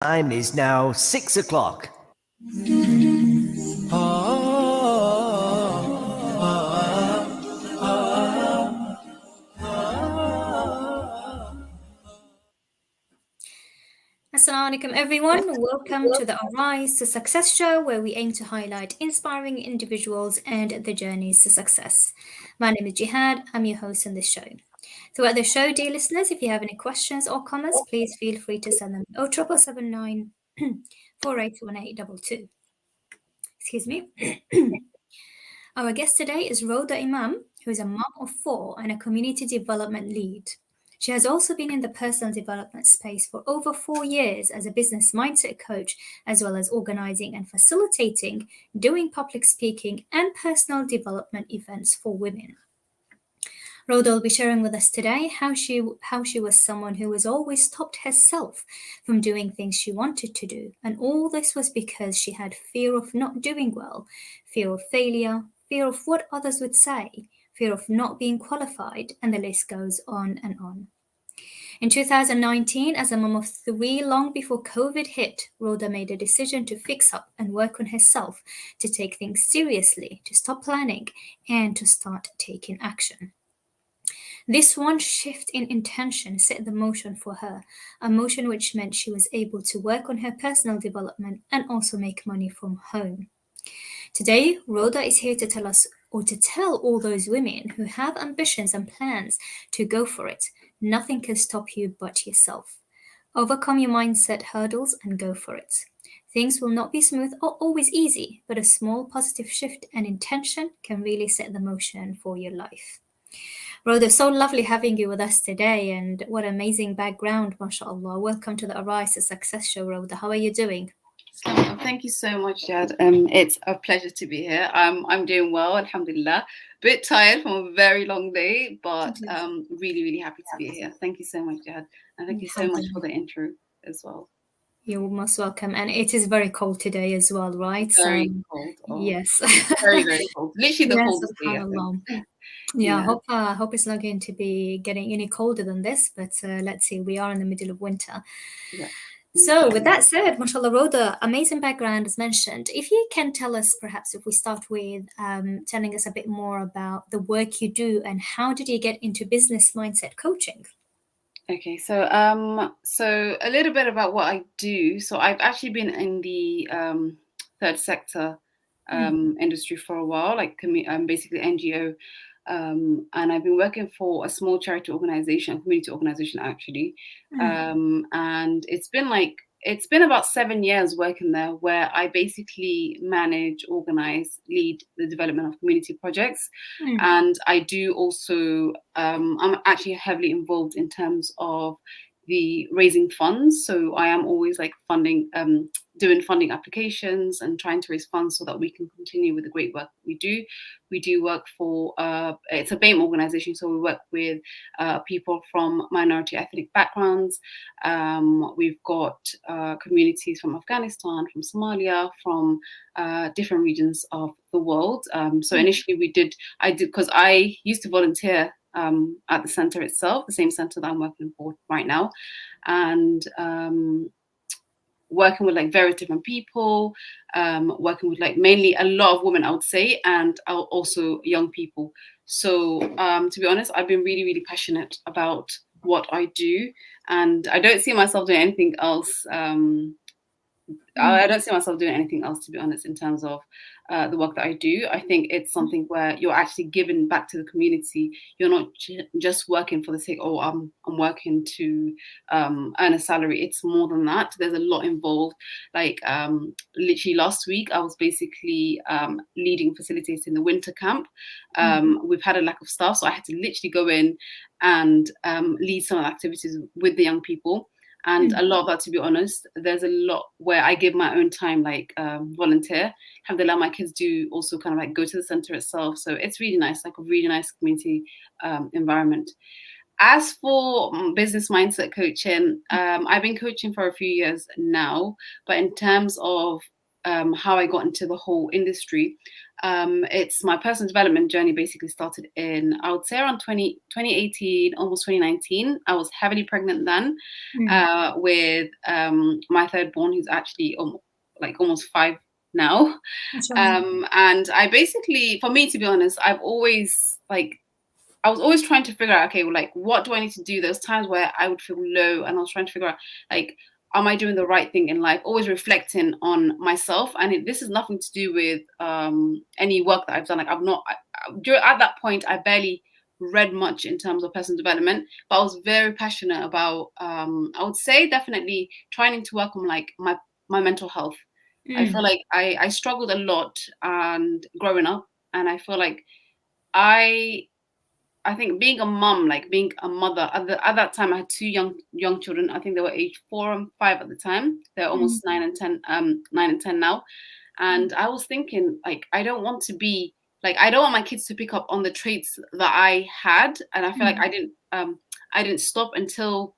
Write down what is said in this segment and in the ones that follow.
Time is now 6 o'clock. Assalamu alaikum everyone. Welcome to the Arise to Success show where we aim to highlight inspiring individuals and their journeys to success. My name is Jihad. I'm your host on this show. Throughout the show, dear listeners, if you have any questions or comments, please feel free to send them 07779 481822. Excuse me. Our guest today is Roda Imam, who is a mom of four and a community development lead. She has also been in the personal development space for over 4 years as a business mindset coach, as well as organizing and facilitating, doing public speaking, and personal development events for women. Rhoda will be sharing with us today how she was someone who was always stopped herself from doing things she wanted to do, and all this was because she had fear of not doing well, fear of failure, fear of what others would say, fear of not being qualified, and the list goes on and on. In 2019, as a mom of three, long before COVID hit, Rhoda made a decision to fix up and work on herself, to take things seriously, to stop planning, and to start taking action. This one shift in intention set the motion for her, a motion which meant she was able to work on her personal development and also make money from home. Today, Rhoda is here to tell us, or to tell all those women who have ambitions and plans, to go for it. Nothing can stop you but yourself. Overcome your mindset hurdles and go for it. Things will not be smooth or always easy, but a small positive shift and intention can really set the motion for your life. Rhoda, so lovely having you with us today, and what amazing background, mashallah. Welcome to the Arise to Success show, Rhoda. How are you doing? Thank you so much, Jad. It's a pleasure to be here. I'm doing well, alhamdulillah. Bit tired from a very long day, but really, really happy to be here. Thank you so much, Jad. And thank you so much for the intro as well. You're most welcome. And it is very cold today as well, right? Very cold. Oh, yes. very, very cold. Literally the coldest day, I think. Yeah, I hope it's not going to be getting any colder than this, but let's see. We are in the middle of winter. Yeah. So, with that said, mashallah, Rhoda, amazing background as mentioned. If you can tell us, perhaps, if we start with telling us a bit more about the work you do and how did you get into business mindset coaching? Okay, so a little bit about what I do. So I've actually been in the third sector industry for a while, like basically NGO. And I've been working for a small charity organization, community organization actually. And it's been about 7 years working there, where I basically manage, organize, lead the development of community projects. And I do also, I'm actually heavily involved in terms of the raising funds. So I am always like doing funding applications and trying to raise funds so that we can continue with the great work we do. We do work for, it's a BAME organization, so we work with people from minority ethnic backgrounds. We've got communities from Afghanistan, from Somalia, from different regions of the world. So initially because I used to volunteer at the center itself, the same center that I'm working for right now, and working with like various different people, working with like mainly a lot of women, I would say, and also young people. So to be honest, I've been really, really passionate about what I do, and I don't see myself doing anything else. I don't see myself doing anything else, to be honest, in terms of the work that I do. I think it's something where you're actually giving back to the community. You're not just working for the sake, I'm working to earn a salary. It's more than that. There's a lot involved. Like literally last week, I was basically leading, facilitating the winter camp. We've had a lack of staff, so I had to literally go in and lead some of the activities with the young people. And a lot of that, to be honest, there's a lot where I give my own time, like volunteer. Alhamdulillah, my kids do also kind of like go to the center itself. So it's really nice, like a really nice community environment. As for business mindset coaching, I've been coaching for a few years now. But in terms of how I got into the whole industry. It's my personal development journey basically started in, I would say around 2018, almost 2019. I was heavily pregnant then with my third born, who's actually almost 5 now. And I basically, for me, to be honest, I was always trying to figure out, okay, well, like, what do I need to do? There's times where I would feel low and I was trying to figure out, like, am I doing the right thing in life? Always reflecting on myself. And this is nothing to do with any work that I've done. Like, at that point, I barely read much in terms of personal development, but I was very passionate about, I would say definitely trying to work on like my mental health. I feel like I struggled a lot and growing up, and I feel like I think being a mom, like being a mother, at that time I had 2 young children. I think they were aged 4 and 5 at the time. They're almost 9 and 10, 9 and 10 now. And I was thinking, like, I don't want my kids to pick up on the traits that I had. And I feel like I didn't stop until,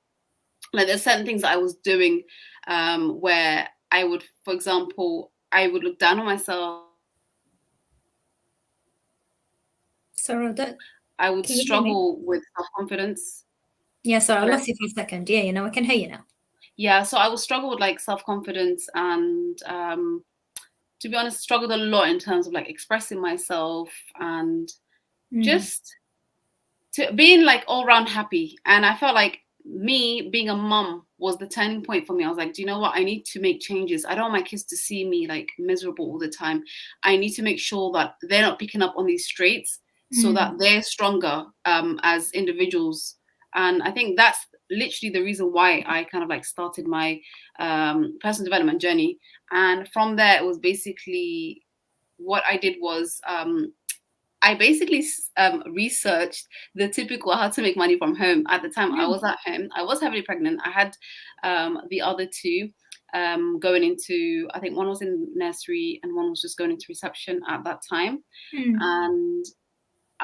like, there's certain things that I was doing where I would, for example, I would look down on myself. So I would struggle with self-confidence. Yeah, sorry, I lost you for a second. Yeah, I can hear you now. Yeah, so I would struggle with like self-confidence and to be honest, struggled a lot in terms of like expressing myself and just to being like all round happy. And I felt like me being a mum was the turning point for me. I was like, do you know what? I need to make changes. I don't want my kids to see me like miserable all the time. I need to make sure that they're not picking up on these traits so that they're stronger as individuals. And I think that's literally the reason why I kind of like started my personal development journey. And from there, it was basically what I did was I basically researched the typical how to make money from home. At the time, I was at home. I was heavily pregnant. I had the other 2 going into, I think one was in nursery and one was just going into reception at that time. And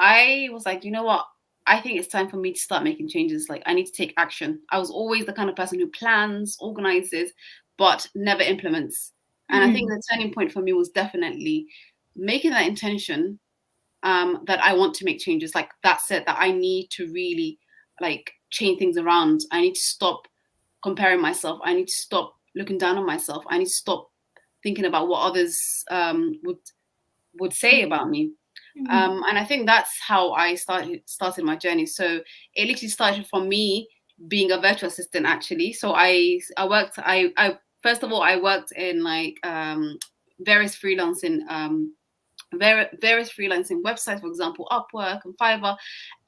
I was like, you know what? I think it's time for me to start making changes. Like, I need to take action. I was always the kind of person who plans, organizes, but never implements. And I think the turning point for me was definitely making that intention that I want to make changes. Like, that's it, that I need to really like change things around. I need to stop comparing myself. I need to stop looking down on myself. I need to stop thinking about what others would say about me. And I think that's how I started my journey. So it literally started from me being a virtual assistant, actually. So I first of all, I worked in like various freelancing websites, for example, Upwork and Fiverr.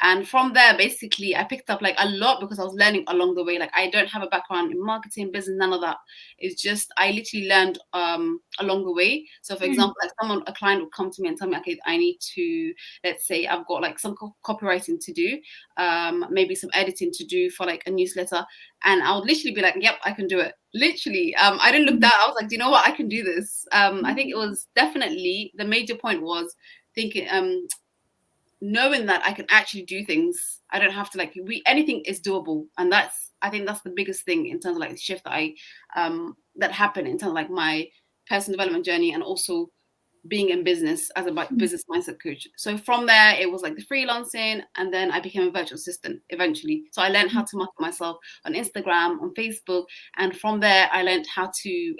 And from there, basically, I picked up like a lot because I was learning along the way. Like, I don't have a background in marketing, business, none of that. It's just, I literally learned along the way. So for example, like a client would come to me and tell me, okay, I need to, let's say I've got like some copywriting to do, maybe some editing to do for like a newsletter. And I would literally be like, yep, I can do it. Literally, I didn't look down. I was like, do you know what? I can do this. I think it was definitely, the major point was thinking, knowing that I can actually do things. I don't have to like, anything is doable. And I think that's the biggest thing in terms of like the shift that that happened in terms of like my personal development journey and also being in business as a business mindset coach. So from there, it was like the freelancing, and then I became a virtual assistant eventually. So I learned how to market myself on Instagram, on Facebook. And from there, I learned how to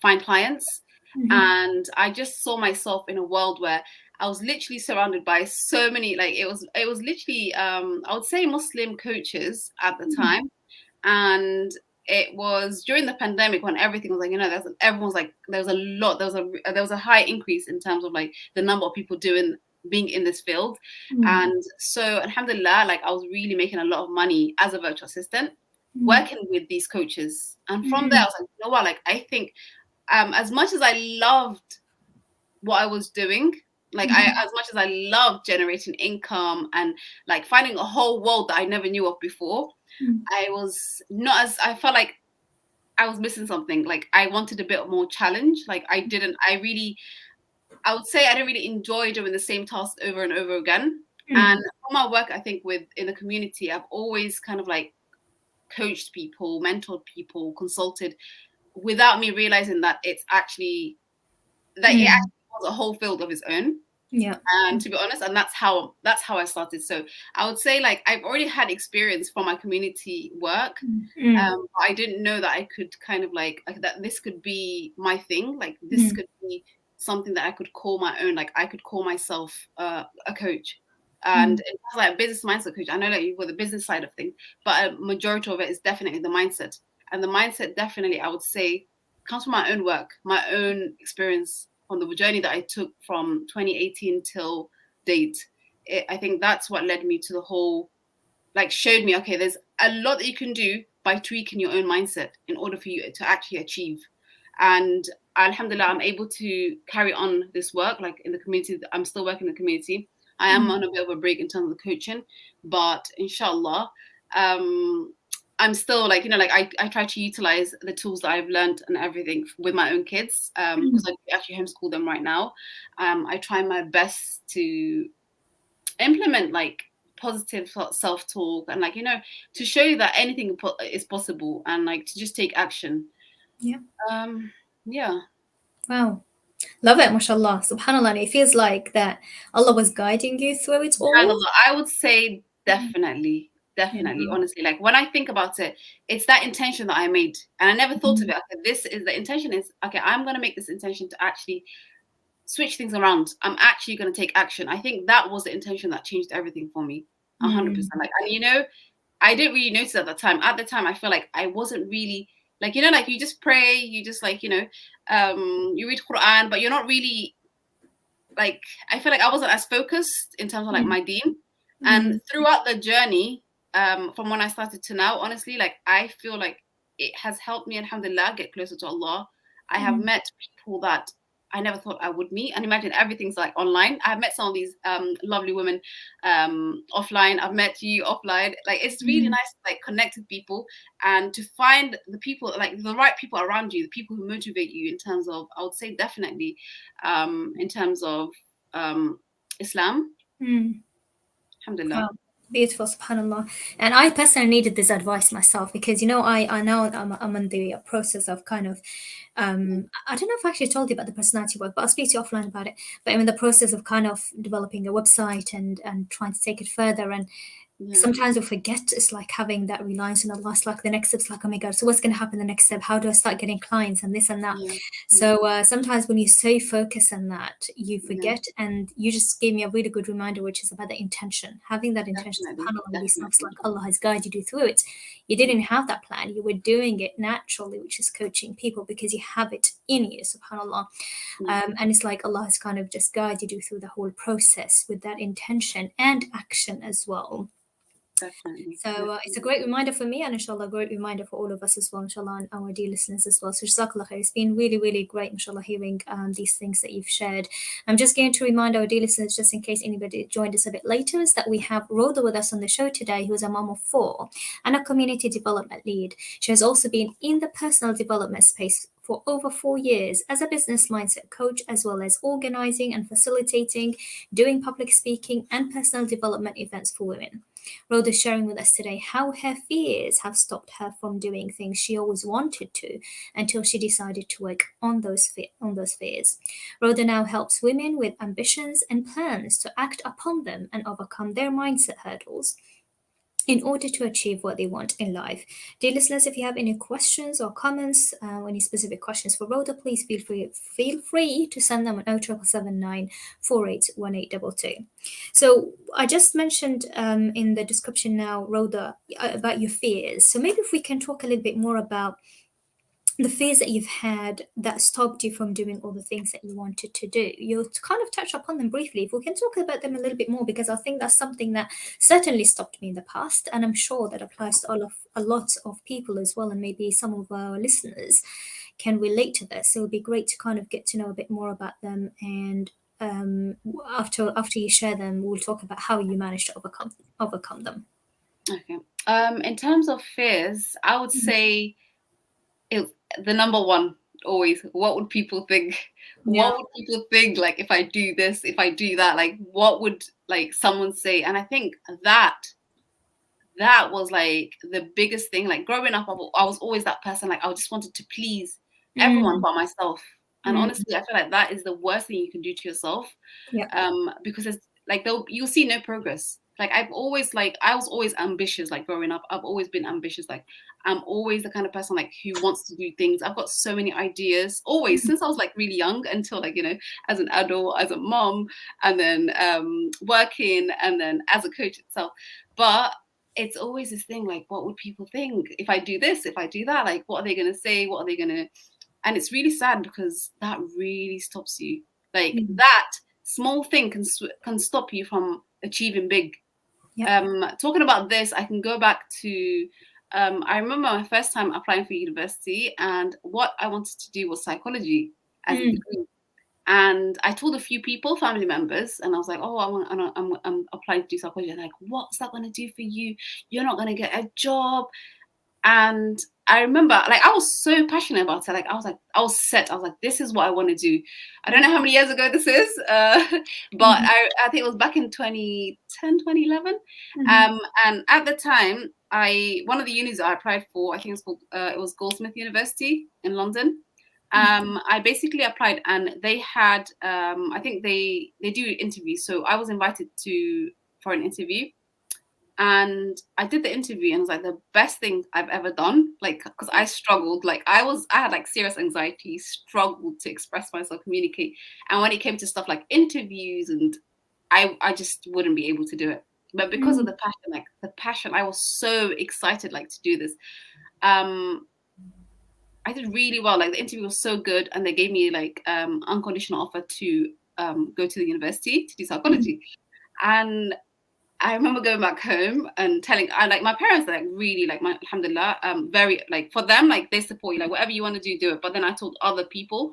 find clients. And I just saw myself in a world where I was literally surrounded by so many, like it was literally, I would say Muslim coaches at the time. And it was during the pandemic when everything was like, everyone's like, there was a high increase in terms of like the number of people being in this field. And so alhamdulillah, like I was really making a lot of money as a virtual assistant working with these coaches. And from there I was like, you know what, like I think as much as I loved what I was doing, like as much as I loved generating income and like finding a whole world that I never knew of before, I felt like I was missing something. Like I wanted a bit more challenge. Like I would say I didn't really enjoy doing the same task over and over again. And from my work, I think in the community, I've always kind of like coached people, mentored people, consulted without me realizing that it's actually that it actually was a whole field of its own. Yeah. And to be honest, and that's how I started. So I would say like I've already had experience from my community work. I didn't know that I could kind of like that this could be my thing. Like this could be something that I could call my own. Like I could call myself a coach. And it's like a business mindset coach. I know that you've got the business side of things, but a majority of it is definitely the mindset. And the mindset definitely, I would say, comes from my own work, my own experience on the journey that I took from 2018 till date. I think that's what led me to the whole, like showed me, okay, there's a lot that you can do by tweaking your own mindset in order for you to actually achieve. And alhamdulillah, I'm able to carry on this work, like in the community. I'm still working in the community. I am on a bit of a break in terms of the coaching, but inshallah, I'm still like, like I try to utilize the tools that I've learned and everything with my own kids, because I actually homeschool them right now. I try my best to implement like positive self-talk and like, to show you that anything is possible and like to just take action. Yeah. Yeah. Wow. Love it, mashallah. Subhanallah. And it feels like that Allah was guiding you through it all. I would say definitely, honestly. Like when I think about it, it's that intention that I made. And I never thought of it. Okay, this is the intention is, okay, I'm going to make this intention to actually switch things around. I'm actually going to take action. I think that was the intention that changed everything for me. 100%. Like, and I didn't really notice at the time. At the time, I feel like I wasn't really like, like you just pray, you just like, you read Quran, but you're not really like, I feel like I wasn't as focused in terms of like my deen. And throughout the journey, from when I started to now, honestly, like I feel like it has helped me, alhamdulillah, get closer to Allah. I have met people that I never thought I would meet. And imagine everything's like online. I've met some of these lovely women offline. I've met you offline. Like it's really nice to like connect with people and to find the people, like the right people around you, the people who motivate you in terms of, I would say definitely in terms of Islam. Alhamdulillah. Wow. Beautiful, subhanallah. And I personally needed this advice myself because I know I'm in the process of kind of I don't know if I actually told you about the personality work, but I'll speak to you offline about it. But I'm in the process of kind of developing a website and trying to take it further. And sometimes we forget it's like having that reliance on Allah. It's like the next step's like, oh my God, so what's going to happen the next step? How do I start getting clients and this and that? So sometimes when you so focus on that, you forget. And you just gave me a really good reminder, which is about the intention. Having that intention, subhanAllah, really sounds like Allah has guided you through it. You didn't have that plan. You were doing it naturally, which is coaching people because you have it in you, subhanAllah. And it's like Allah has kind of just guided you through the whole process with that intention and action as well. Definitely. So it's a great reminder for me and inshallah a great reminder for all of us as well, inshallah, and our dear listeners as well. So jazakallah khair. It's been really, really great, inshallah, hearing these things that you've shared. I'm just going to remind our dear listeners, just in case anybody joined us a bit later, is that we have Roda with us on the show today, who is a mom of 4 and a community development lead. She has also been in the personal development space for over 4 years as a business mindset coach, as well as organizing and facilitating, doing public speaking and personal development events for women. Rhoda is sharing with us today how her fears have stopped her from doing things she always wanted to until she decided to work on those fears. Rhoda now helps women with ambitions and plans to act upon them and overcome their mindset hurdles in order to achieve what they want in life. Dear listeners, if you have any questions or comments, any specific questions for Rhoda, please feel free to send them on 07779 481822. So I just mentioned in the description now, Rhoda, about your fears. So maybe if we can talk a little bit more about the fears that you've had that stopped you from doing all the things that you wanted to do. You kind of touch upon them briefly. If we can talk about them a little bit more, because I think that's something that certainly stopped me in the past, and I'm sure that applies to a lot of people as well, and maybe some of our listeners can relate to this. So it would be great to kind of get to know a bit more about them, and after you share them, we'll talk about how you managed to overcome them. Okay. In terms of fears, I would say the number one always, what would people think? What would people think, like, if I do this, if I do that, like, what would like someone say? And I think that was like the biggest thing. Like growing up, I was always that person, like I just wanted to please everyone but myself. And Mm. honestly, I feel like that is the worst thing you can do to yourself. Yep. Because it's like you'll see no progress. Like I was always ambitious. Like growing up, I've always been ambitious. Like I'm always the kind of person like who wants to do things. I've got so many ideas always since I was like really young until like as an adult, as a mom, and then working, and then as a coach itself. But it's always this thing like, what would people think if I do this, if I do that? Like, what are they going to say? What are they going to? And it's really sad because that really stops you. Like that small thing can stop you from achieving big. Yep. Talking about this, I can go back to I remember my first time applying for university, and what I wanted to do was psychology as a degree. And I told a few people, family members, and I was like, "Oh, I'm applying to do psychology." They're like, "What's that going to do for you? You're not going to get a job." And I remember, like, I was so passionate about it. Like, I was set. I was like, this is what I want to do. I don't know how many years ago this is, but I think it was back in 2010, 2011. And at the time, one of the unis I applied for, I think it was Goldsmith University in London. I basically applied, and they had, I think they do interviews. So I was invited for an interview. And I did the interview, and it was like the best thing I've ever done. Like, because I struggled, like I had like serious anxiety, struggled to express myself, communicate. And when it came to stuff like interviews, and I just wouldn't be able to do it. But because of the passion, I was so excited, like to do this. I did really well. Like the interview was so good, and they gave me like unconditional offer to go to the university to do psychology. And I remember going back home and like my parents are like really like alhamdulillah, very like for them, like they support you, like whatever you want to do it. But then I told other people,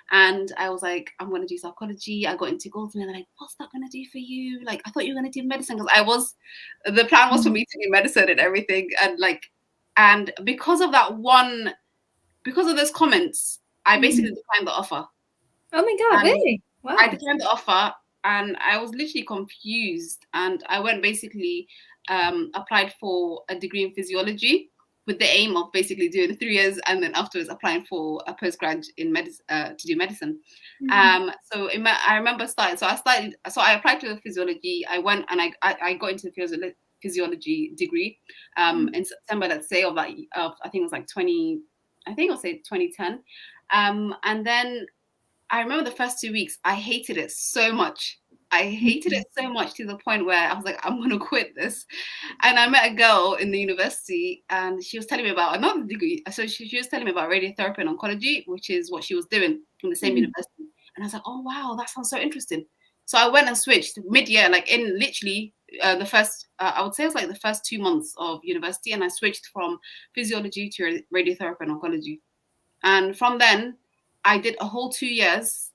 and I was like, I'm going to do psychology. I got into Goldsmith, and they're like, what's that going to do for you? Like, I thought you were going to do medicine, because the plan was for me to do medicine and everything. And because of those comments, I basically declined the offer. Oh my God, really? Wow. I declined the offer, and I was literally confused. And I went basically applied for a degree in physiology with the aim of basically doing 3 years, and then afterwards applying for a postgrad in medicine to do medicine. I remember starting. So I applied to physiology. I went and I got into the physiology degree in September, let's say, of I think it was like 2010. And then I remember the first 2 weeks, I hated it so much. I hated it so much to the point where I was like, I'm going to quit this. And I met a girl in the university, and she was telling me about another degree. So she was telling me about radiotherapy and oncology, which is what she was doing in the same university. And I was like, oh, wow, that sounds so interesting. So I went and switched mid-year, like in literally the first, I would say it was like the first 2 months of university. And I switched from physiology to radiotherapy and oncology. And from then, I did a whole 2 years,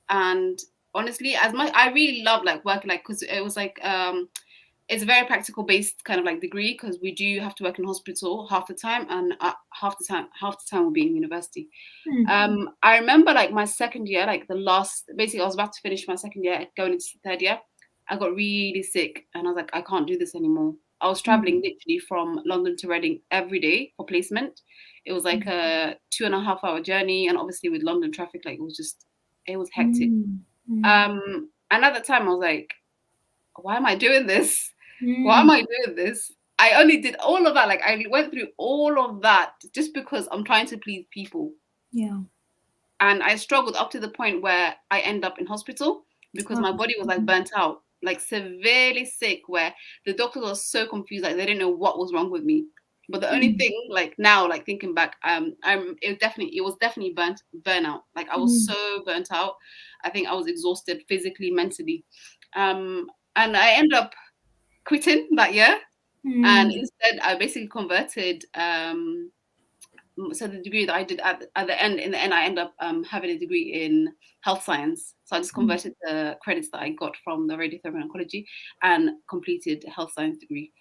and honestly, I really love like working, like, because it was like it's a very practical based kind of like degree, because we do have to work in hospital half the time, and half the time we'll be in university. I remember like my second year, like basically I was about to finish my second year, going into the third year. I got really sick, and I was like, I can't do this anymore. I was traveling literally from London to Reading every day for placement. It was like a 2.5 hour journey, and obviously with London traffic, like it was hectic. And at the time I was like, why am I doing this? Why am I doing this? I only did all of that. Like I went through all of that just because I'm trying to please people. Yeah. And I struggled up to the point where I end up in hospital because my body was like burnt out, like severely sick, where the doctors were so confused, like they didn't know what was wrong with me. But the only thing, like now, like thinking back, it was definitely burnout. Like I was so burnt out. I think I was exhausted physically, mentally. And I ended up quitting that year. And instead I basically converted. So the degree that I did in the end, I ended up having a degree in health science. So I just converted the credits that I got from the radiotherapy and oncology and completed a health science degree.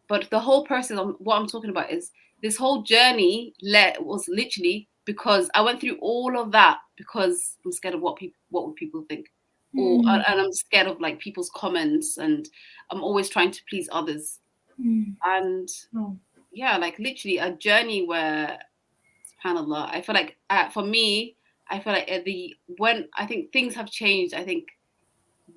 But the whole process, what I'm talking about is this whole journey was literally because I went through all of that because I'm scared of what would people think, and I'm scared of like people's comments, and I'm always trying to please others. And yeah, like literally a journey where, subhanallah. I feel like for me, I feel like when I think things have changed. I think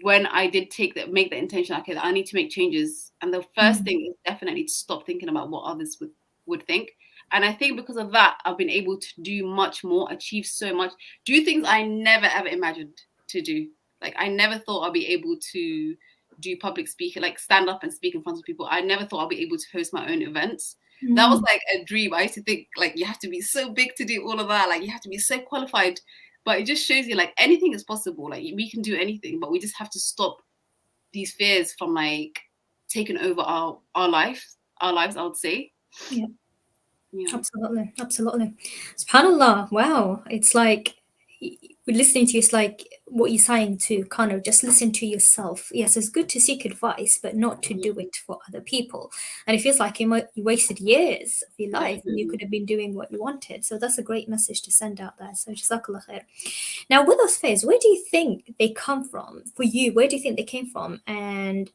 when I did make the intention, okay, I need to make changes. And the first thing is definitely to stop thinking about what others would think. And I think because of that, I've been able to do much more, achieve so much, do things I never ever imagined to do. Like I never thought I'd be able to do public speaking, like stand up and speak in front of people. I never thought I'd be able to host my own events. That was like a dream. I used to think like you have to be so big to do all of that. Like you have to be so qualified. But it just shows you like anything is possible. Like we can do anything, but we just have to stop these fears from like taking over our lives. I would say. Yeah. Yeah. Absolutely. SubhanAllah. Wow. It's like listening to you, it's like what you're saying to kind of just listen to yourself. Yes, it's good to seek advice, but not to do it for other people. And it feels like you wasted years of your life and you could have been doing what you wanted. So that's a great message to send out there. So Jazakallah khair. Now, with those fears, where do you think they come from? For you, where do you think they came from? And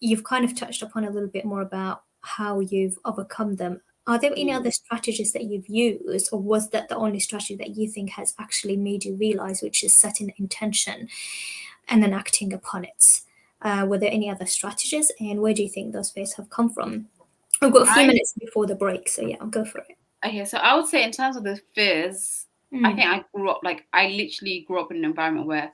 you've kind of touched upon a little bit more about how you've overcome them. Are there any other strategies that you've used, or was that the only strategy that you think has actually made you realize, which is setting intention and then acting upon it? Were there any other strategies, and where do you think those fears have come from? We've got a few minutes before the break, so yeah, I'll go for it. Okay, so I would say in terms of the fears, I think I literally grew up in an environment where,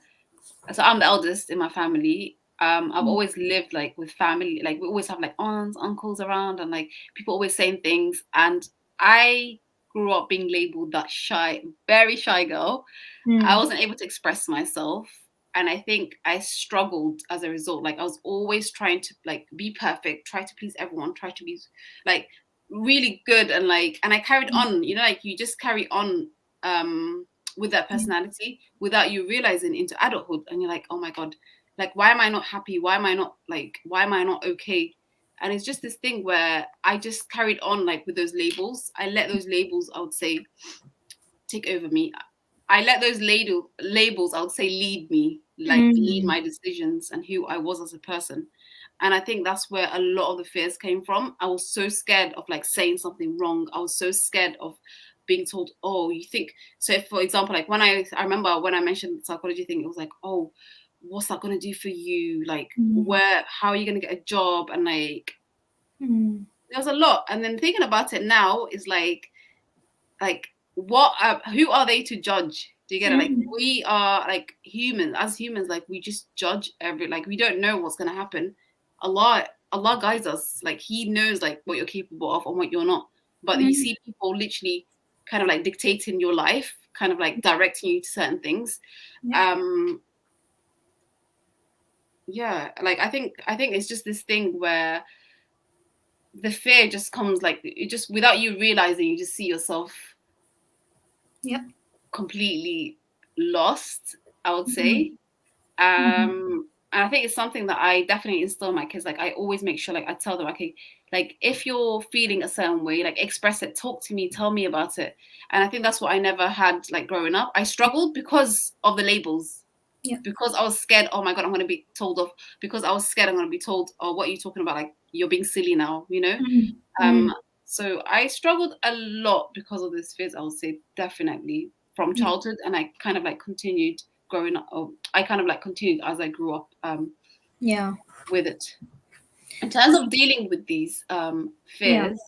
so I'm the eldest in my family. I've always lived like with family, like we always have like aunts, uncles around, and like people always saying things. And I grew up being labeled that shy, very shy girl. I wasn't able to express myself. And I think I struggled as a result. Like I was always trying to like be perfect, try to please everyone, try to be like really good. And I carried on, like you just carry on with that personality without you realizing into adulthood. And you're like, oh my God, like, why am I not happy? Why am I not okay? And it's just this thing where I just carried on like with those labels. I let those labels, I would say, take over me. I let those labels, I would say, lead me, like lead my decisions and who I was as a person. And I think that's where a lot of the fears came from. I was so scared of like saying something wrong. I was so scared of being told, oh, you think so. If, for example, like when I remember when I mentioned the psychology thing, it was like, oh, what's that gonna do for you? Like how are you gonna get a job? And like there was a lot. And then thinking about it now is like what who are they to judge? Do you get it? Like we are like humans, like we just judge like we don't know what's gonna happen. Allah guides us, like he knows like what you're capable of and what you're not. But you see people literally kind of like dictating your life, kind of like directing you to certain things. Like I think it's just this thing where the fear just comes like it just without you realizing, you just see yourself completely lost, I would say. And I think it's something that I definitely instill in my kids. Like I always make sure, like I tell them, okay, like if you're feeling a certain way, like express it, talk to me, tell me about it. And I think that's what I never had like growing up. I struggled because of the labels. Because I was scared, oh my God, I'm going to be told off. Because I was scared I'm going to be told, oh, what are you talking about? Like you're being silly now, So I struggled a lot because of this fears, I would say, definitely from childhood. And I kind of like continued growing up. I kind of like continued as I grew up with it. In terms of dealing with these fears,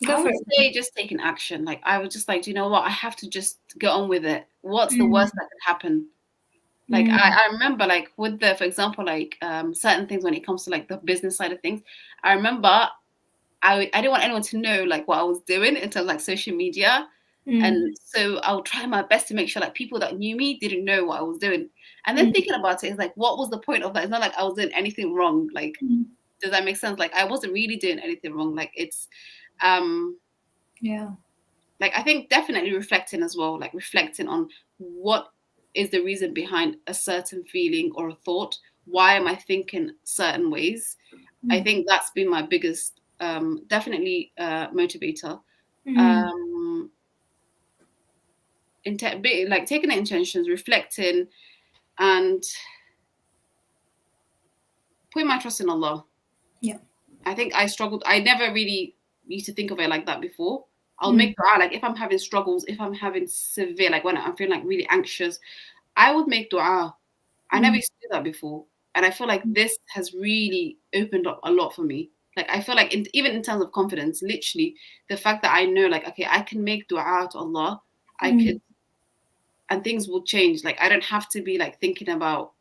I would say just taking action. Like I was just like, you know what? I have to just get on with it. What's the worst that could happen? Like I remember like with for example, like certain things when it comes to like the business side of things, I remember I didn't want anyone to know like what I was doing in terms of like social media. And so I'll try my best to make sure like people that knew me didn't know what I was doing. And then thinking about it, it's like, what was the point of that? It's not like I was doing anything wrong. Like, does that make sense? Like I wasn't really doing anything wrong. Like it's like I think definitely reflecting as well, like reflecting on what is the reason behind a certain feeling or a thought. Why am I thinking certain ways? I think that's been my biggest definitely motivator. Like taking the intentions, reflecting, and putting my trust in Allah. I think I struggled. I never really, used to think of it like that before. I'll make dua, like if I'm having struggles, if I'm having severe, like when I'm feeling like really anxious, I would make dua. I never used to do that before. And I feel like this has really opened up a lot for me. Like, I feel like even in terms of confidence, literally, the fact that I know, like, okay, I can make dua to Allah, I could, and things will change. Like, I don't have to be, like, thinking about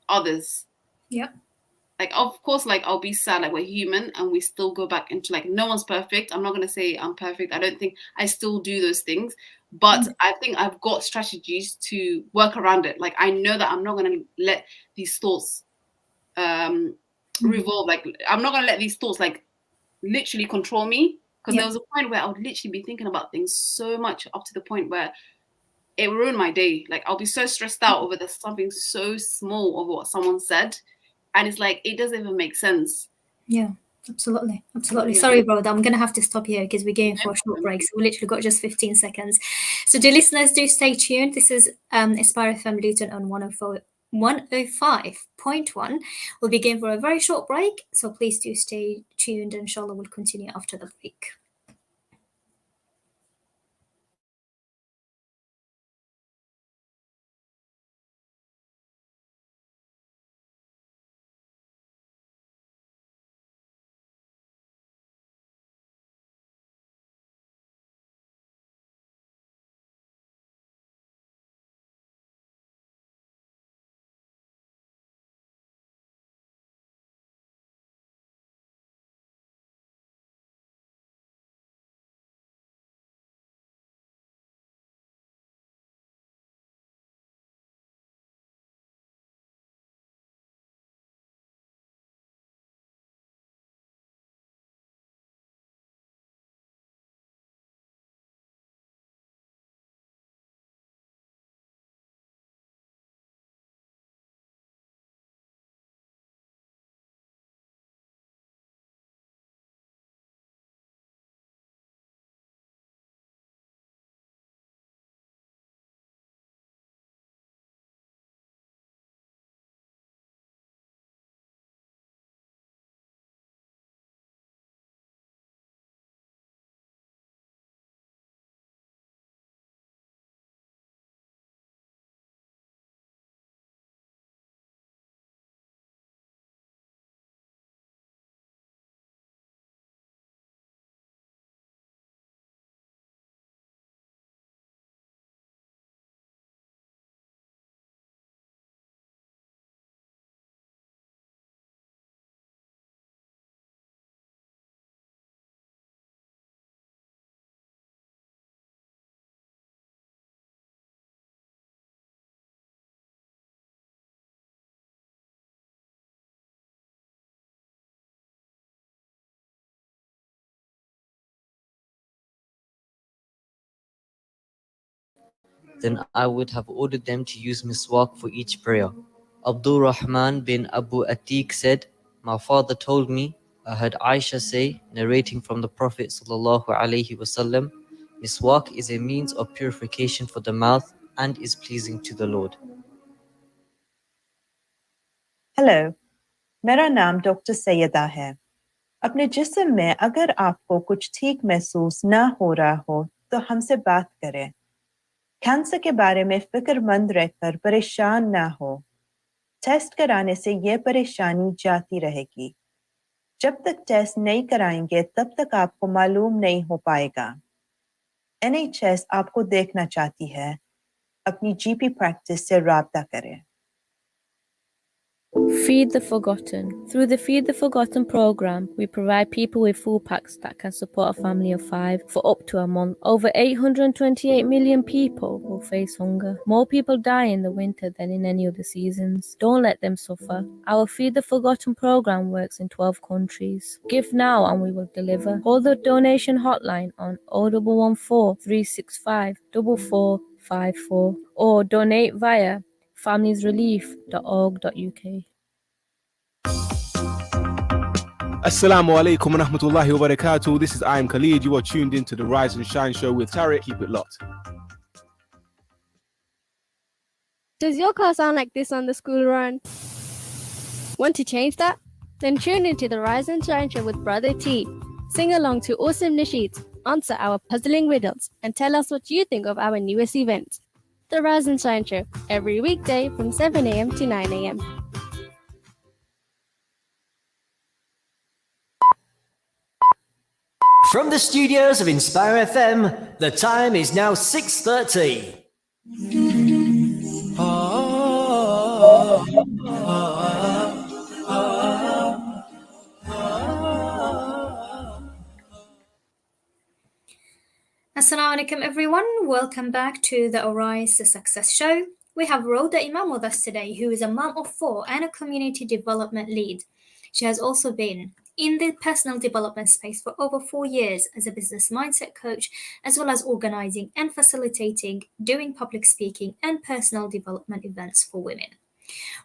others. Yeah. Like, of course, like, I'll be sad, like, we're human, and we still go back into, like, no one's perfect. I'm not going to say I'm perfect. I don't think I still do those things. But I think I've got strategies to work around it. Like, I know that I'm not going to let these thoughts revolve. Like, I'm not going to let these thoughts, like, literally control me. Because there was a point where I would literally be thinking about things so much up to the point where it ruined my day. Like, I'll be so stressed out over something so small of what someone said. And it's like, it doesn't even make sense. Yeah, absolutely. Absolutely. Yeah. Sorry, Roda, I'm going to have to stop here because we're going for a short break. So we literally got just 15 seconds. So dear listeners, do stay tuned. This is Aspire FM Luton on 105.1. We'll be going for a very short break. So please do stay tuned. Inshallah, we'll continue after the break. then I would have ordered them to use miswak for each prayer. Abdul Rahman bin Abu Atiq said, my father told me, I heard Aisha say, narrating from the Prophet ﷺ, miswak is a means of purification for the mouth and is pleasing to the Lord. Hello, मेरा नाम doctor Syeda है। अपने जिस्म में अगर आपको कुछ ठीक महसूस ना हो रहा हो तो हमसे बात करें। कैंसर के बारे में फिक्रमंद रहकर परेशान ना हो। टेस्ट कराने से ये परेशानी जाती रहेगी। जब तक टेस्ट नहीं कराएंगे तब तक आपको मालूम नहीं हो पाएगा। NHS आपको देखना चाहती है। अपनी GP प्रैक्टिस से राब्ता करें। Feed the Forgotten. Through the Feed the Forgotten program, we provide people with food packs that can support a family of 5 for up to a month. Over 828 million people will face hunger. More people die in the winter than in any other seasons. Don't let them suffer. Our Feed the Forgotten program works in 12 countries. Give now and we will deliver. Call the donation hotline on 0114 365 4454 or donate via familiesrelief.org.uk. Assalamu alaikum wa rahmatullahi wa barakatuh. This is I am Khalid. You are tuned into the Rise and Shine show with Tariq. Keep it locked. Does your car sound like this on the school run? Want to change that? Then tune into the Rise and Shine show with Brother T. Sing along to awesome nasheeds, answer our puzzling riddles, and tell us what you think of our newest event. The Rise and Shine Show, every weekday from 7 a.m. to 9 a.m. From the studios of Inspire FM, the time is now 6:30. Assalamu alaikum everyone, welcome back to the Arise the Success Show. We have Roda Imam with us today, who is a mom of 4 and a community development lead. She has also been in the personal development space for over 4 years as a business mindset coach, as well as organizing and facilitating, doing public speaking and personal development events for women.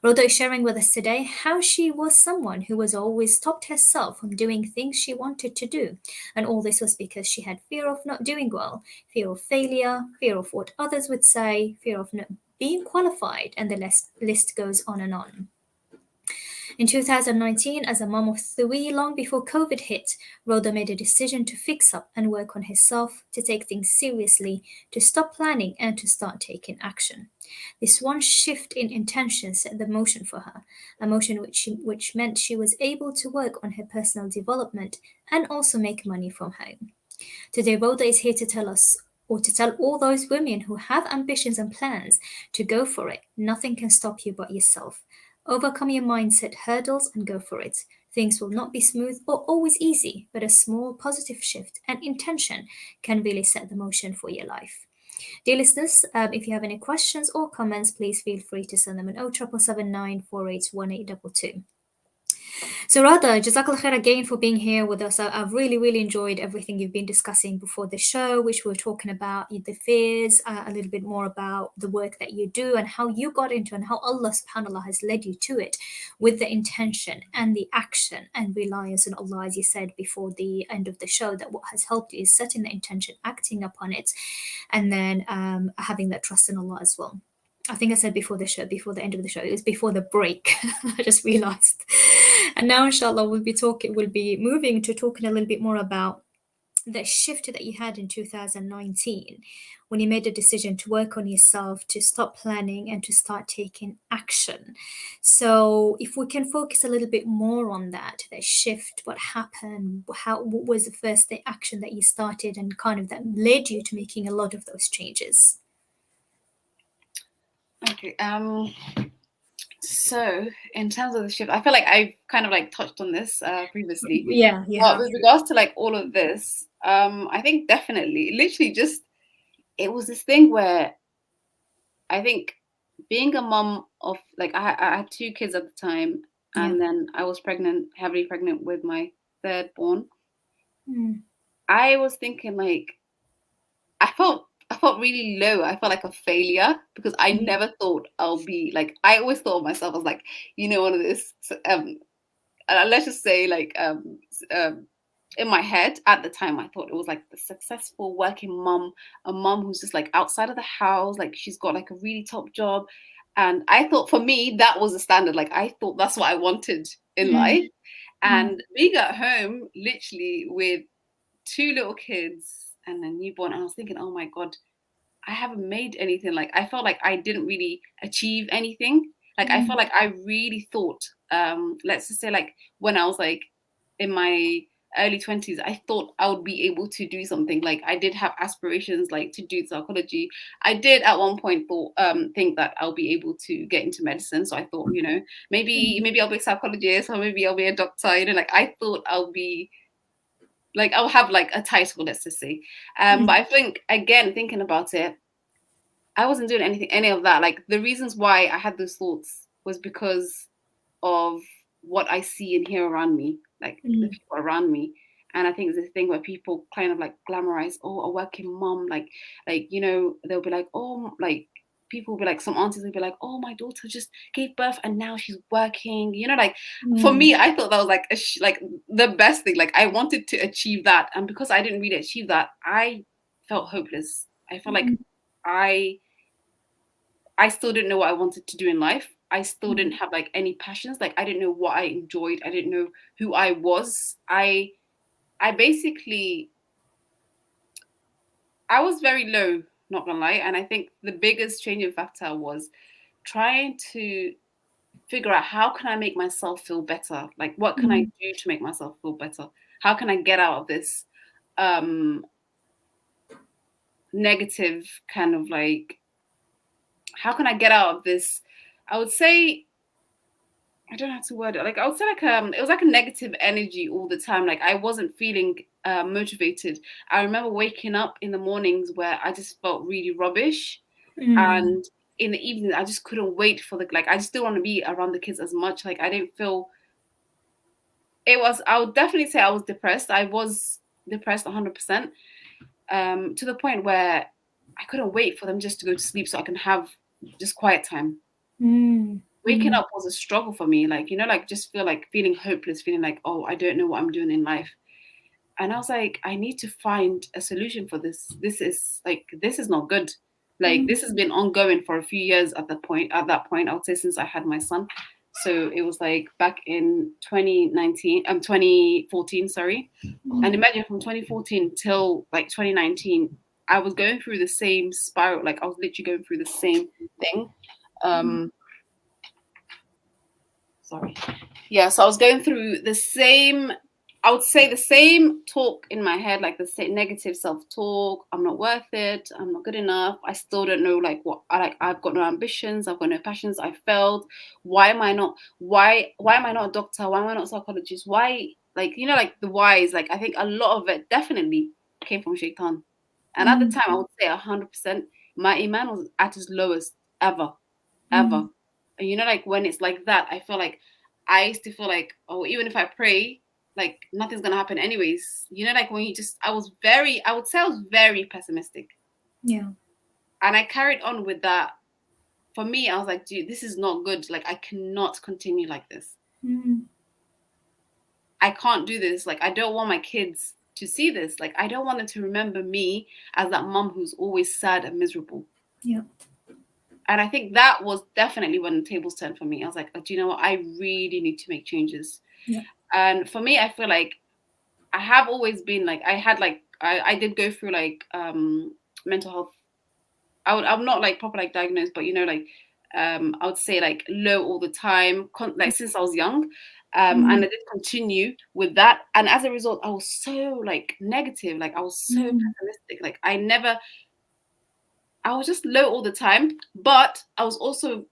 Roda is sharing with us today how she was someone who was always stopped herself from doing things she wanted to do. And all this was because she had fear of not doing well, fear of failure, fear of what others would say, fear of not being qualified, and the list goes on and on. In 2019, as a mom of 3 long before COVID hit, Roda made a decision to fix up and work on herself, to take things seriously, to stop planning and to start taking action. This one shift in intention set the motion for her, a motion which meant she was able to work on her personal development and also make money from home. Today, Roda is here to tell us, or to tell all those women who have ambitions and plans, to go for it. Nothing can stop you but yourself. Overcome your mindset hurdles and go for it. Things will not be smooth or always easy, but a small positive shift and intention can really set the motion for your life. Dear listeners, if you have any questions or comments, please feel free to send them on 07779 481822. So Radha, Jazakallah khair again for being here with us. I've really enjoyed everything you've been discussing before the show, which we were talking about the fears, a little bit more about the work that you do and how you got into and how Allah subhanAllah has led you to it with the intention and the action and reliance on Allah, as you said before the end of the show, that what has helped you is setting the intention, acting upon it, and then having that trust in Allah as well. I think I said before the show, before the end of the show, it was before the break. I just realized. And now, inshallah, we'll be moving to talking a little bit more about the shift that you had in 2019 when you made a decision to work on yourself, to stop planning and to start taking action. So if we can focus a little bit more on that shift, what happened, what was the first action that you started and kind of that led you to making a lot of those changes? Okay. So in terms of the shift, I feel like I've kind of like touched on this previously. Yeah. But with regards to like all of this, I think definitely, literally just, it was this thing where I think being a mom of like, I had 2 kids at the time, and then I was pregnant, heavily pregnant with my 3rd born. I was thinking like, I felt really low. I felt like a failure because I never thought I'll be like, I always thought of myself as like, one of this, let's just say like, in my head at the time, I thought it was like the successful working mom, a mom who's just like outside of the house, like she's got like a really top job. And I thought for me, that was the standard. Like I thought that's what I wanted in life. And being at home, literally with 2 little kids and a newborn, I was thinking, oh my God, I haven't made anything. Like I felt like I didn't really achieve anything. Like I felt like I really thought, let's just say like when I was like in my early 20s, I thought I would be able to do something. Like I did have aspirations like to do psychology. I did at one point think that I'll be able to get into medicine. So I thought, maybe I'll be a psychologist or maybe I'll be a doctor. Like I thought I'll be like, I'll have like a title, let's just say. But I think, again, thinking about it, I wasn't doing any of that. Like the reasons why I had those thoughts was because of what I see and hear around me, like the people around me. And I think it's a thing where people kind of like glamorize, oh, a working mom, like, they'll be like, oh, like people will be like, some aunties will be like, oh, my daughter just gave birth and now she's working, like for me, I thought that was like like the best thing. Like I wanted to achieve that, and because I didn't really achieve that, I felt hopeless. I felt like I still didn't know what I wanted to do in life. I still didn't have like any passions. Like I didn't know what I enjoyed. I didn't know who I was. I I basically, I was very low, not gonna lie. And I think the biggest changing factor was trying to figure out how can I make myself feel better? Like, what can I do to make myself feel better? How can I get out of this negative kind of like, how can I get out of this? I would say, I don't know how to word it. Like, I would say like it was like a negative energy all the time. Like, I wasn't feeling motivated. I remember waking up in the mornings where I just felt really rubbish, and in the evening I just couldn't wait for the, like, I just didn't want to be around the kids as much. Like, I didn't feel, it was, I would definitely say I was depressed. I was depressed 100%, to the point where I couldn't wait for them just to go to sleep so I can have just quiet time. Waking up was a struggle for me. Like, you know, like just feeling hopeless, feeling like, oh, I don't know what I'm doing in life. And I was like, I need to find a solution for this. This is not good. Like, this has been ongoing for a few years at that point, I would say, since I had my son. So it was like back in 2014, sorry. And imagine from 2014 till like 2019, I was going through the same spiral. Like, I was literally going through the same thing. Sorry. Yeah, so I was going through the same, I would say the same talk in my head, like the same negative self-talk. I'm not worth it. I'm not good enough. I still don't know like what I like. I've got no ambitions. I've got no passions. I failed. Why am I not a doctor? Why am I not a psychologist? Why, like, you know, like the whys, like I think a lot of it definitely came from shaitan. And at the time, I would say 100%, my iman was at its lowest ever. And you know, like when it's like that, I feel like I used to feel like, oh, even if I pray, like nothing's gonna happen anyways. You know, like when you just, I would say I was very pessimistic. Yeah. And I carried on with that. For me, I was like, dude, this is not good. Like, I cannot continue like this. I can't do this. Like, I don't want my kids to see this. Like, I don't want them to remember me as that mom who's always sad and miserable. Yeah. And I think that was definitely when the tables turned for me. I was like, oh, do you know what? I really need to make changes. Yeah. And for me, I feel like I have always been like, I did go through like mental health. I'm not like proper like diagnosed, but you know, like I would say like low all the time, like since I was young. And I did continue with that. And as a result, I was so like negative. Like I was so pessimistic. Like I was just low all the time, but I was also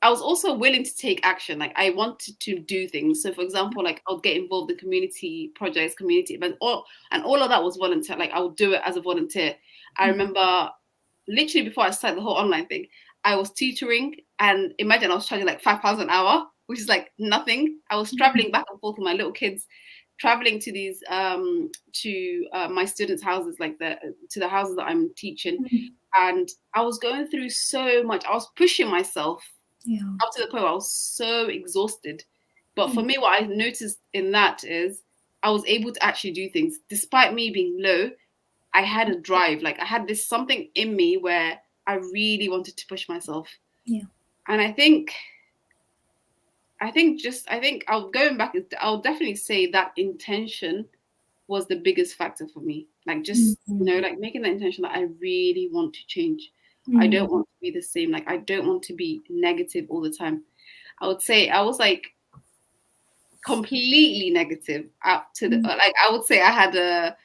willing to take action. Like I wanted to do things. So for example, like I would get involved in community projects, community events, all of that was volunteer. Like I would do it as a volunteer. I remember literally before I started the whole online thing, I was tutoring, and imagine I was charging like £5 an hour, which is like nothing. I was traveling back and forth with my little kids, traveling to these my students' houses, like to the houses that I'm teaching. And I was going through so much. I was pushing myself up to the point where I was so exhausted. But for me, what I noticed in that is I was able to actually do things. Despite me being low, I had a drive. Like I had this something in me where I really wanted to push myself. Yeah. And I think I'll going back, I'll definitely say that intention was the biggest factor for me. Like just, you know, like making the intention that I really want to change. I don't want to be the same. Like I don't want to be negative all the time. I would say I was like completely negative up to the, like I would say I had a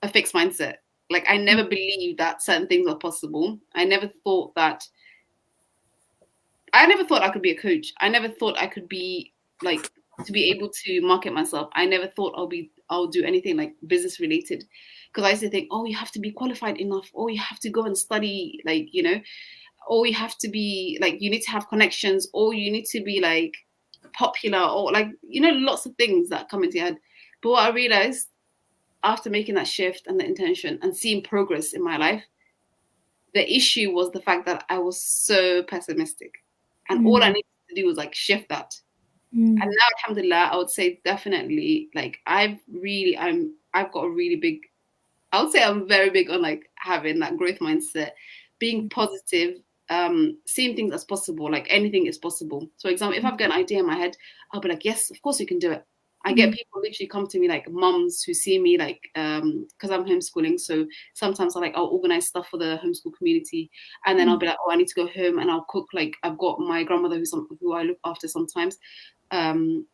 fixed mindset. Like I never believed that certain things are possible. I never thought I could be a coach. I never thought I could be like to be able to market myself. I never thought I'll do anything like business related, because I used to think, oh, you have to be qualified enough, or you have to go and study, like, you know, or you have to be like, you need to have connections, or you need to be like popular, or like, you know, lots of things that come into your head. But what I realized after making that shift and the intention and seeing progress in my life, the issue was the fact that I was so pessimistic. And all I needed to do was like shift that. And now, alhamdulillah, I would say definitely like I've got a really big, I would say I'm very big on like having that growth mindset, being positive, seeing things as possible, like anything is possible. So for example, if I've got an idea in my head, I'll be like, yes, of course you can do it. I get people literally come to me, like mums who see me, like, because I'm homeschooling. So sometimes I'll organize stuff for the homeschool community, and then I'll be like, oh, I need to go home and I'll cook. Like, I've got my grandmother who I look after sometimes, and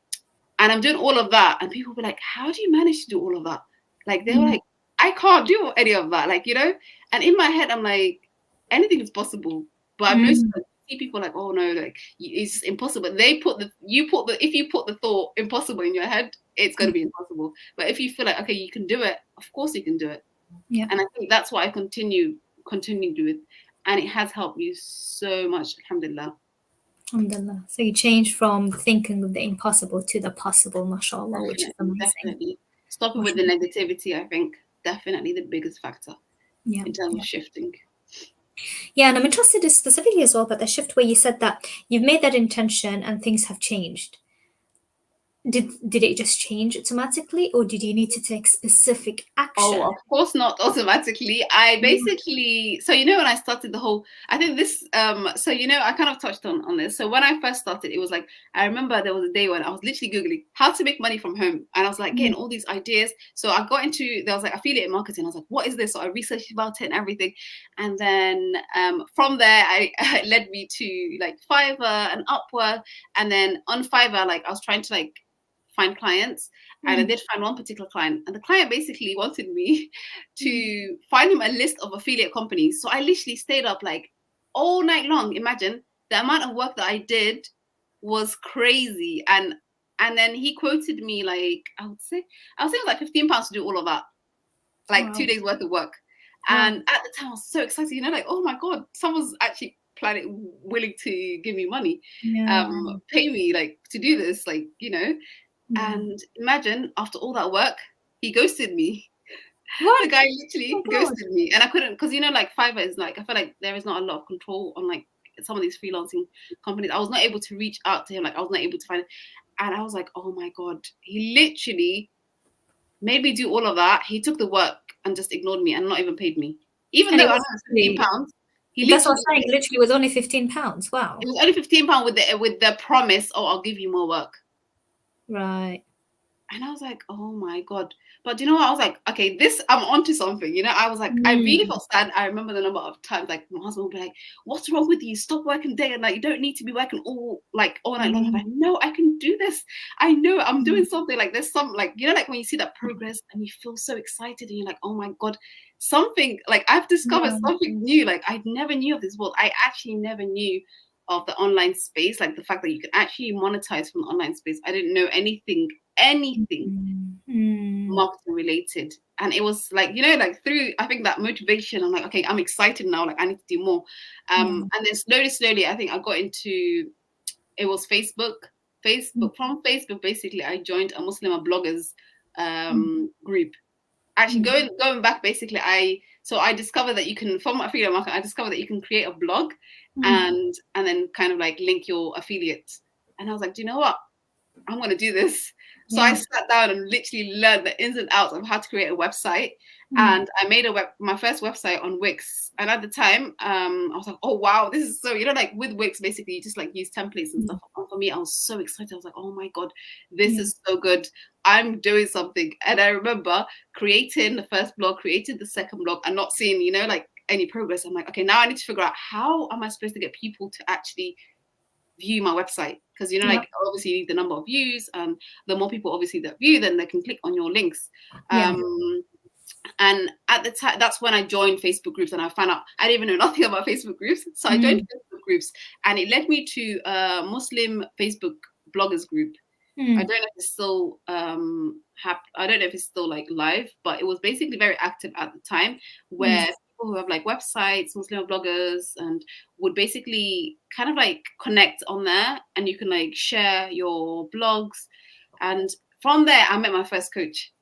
I'm doing all of that, and people will be like, how do you manage to do all of that? Like, they were like, I can't do any of that, like, and in my head I'm like, anything is possible. But I've noticed that see people like, oh no, like, it's impossible. If you put the thought impossible in your head, it's going to be impossible. But if you feel like, okay, you can do it, of course you can do it. Yeah. And I think that's what I continue with, and it has helped me so much, alhamdulillah. Alhamdulillah. So you changed from thinking of the impossible to the possible, mashallah, which is amazing. Definitely. Stopping with the negativity, I think, definitely the biggest factor in terms of shifting. Yeah, and I'm interested specifically as well about the shift where you said that you've made that intention and things have changed. Did it just change automatically, or did you need to take specific action? Oh, of course not automatically. I basically, so when I started the whole, I think this, so I kind of touched on this. So when I first started, it was like, I remember there was a day when I was literally Googling how to make money from home. And I was like getting all these ideas. So I got into, there was like affiliate marketing. I was like, what is this? So I researched about it and everything. And then from there, it led me to like Fiverr and Upwork. And then on Fiverr, like I was trying to like find clients, and I did find one particular client, and the client basically wanted me to find him a list of affiliate companies. So I literally stayed up like all night long. Imagine the amount of work that I did was crazy. And then he quoted me like, I would say it was like £15 to do all of that, like 2 days worth of work. And at the time I was so excited, like, oh my God, someone's actually willing to give me money, pay me like to do this, like, and imagine after all that work, he ghosted me. The guy literally ghosted me, and I couldn't, because like Fiverr is like, I feel like there is not a lot of control on like some of these freelancing companies. I was not able to reach out to him, like I was not able to find it. And I was like, oh my God, he literally made me do all of that. He took the work and just ignored me and not even paid me, even though I know it's £15. That's what I'm saying. Literally was only £15. Wow. It was only £15 with the promise, oh, I'll give you more work. Right. And I was like, oh my God. But you know what? I was like, okay, I'm onto something. I was like, I really felt sad. I remember the number of times like my husband would be like, what's wrong with you? Stop working day and night. You don't need to be working all night long. I'm like, no, I can do this. I know I'm doing something. Like there's some, like, like when you see that progress and you feel so excited and you're like, oh my God, something, like I've discovered something new. Like I never knew of this world. I actually never knew of the online space, like the fact that you can actually monetize from the online space. I didn't know anything marketing related. And it was like, like through, I think, that motivation, I'm like, okay, I'm excited now, like I need to do more. And then slowly, I think I got into, it was Facebook. From Facebook, basically, I joined a Muslim bloggers group. Actually, going back, basically, I discovered that you can, from affiliate marketing, I discovered that you can create a blog and then kind of like link your affiliates. And I was like, do you know what? I'm going to do this. So I sat down and literally learned the ins and outs of how to create a website. And I made my first website on Wix. And at the time, I was like, oh, wow, this is so, like with Wix, basically, you just like use templates and stuff. And for me, I was so excited. I was like, oh my God, this is so good. I'm doing something. And I remember creating the first blog, created the second blog, and not seeing, like any progress. I'm like, okay, now I need to figure out how am I supposed to get people to actually view my website, because like obviously you need the number of views, and the more people obviously that view, then they can click on your links. And at the time, that's when I joined Facebook groups, and I found out I didn't even know nothing about Facebook groups. So I joined Facebook groups, and it led me to a Muslim Facebook bloggers group. I don't know if it's still I don't know if it's still like live, but it was basically very active at the time, where people who have like websites, Muslim bloggers, and would basically kind of like connect on there, and you can like share your blogs. And from there, I met my first coach.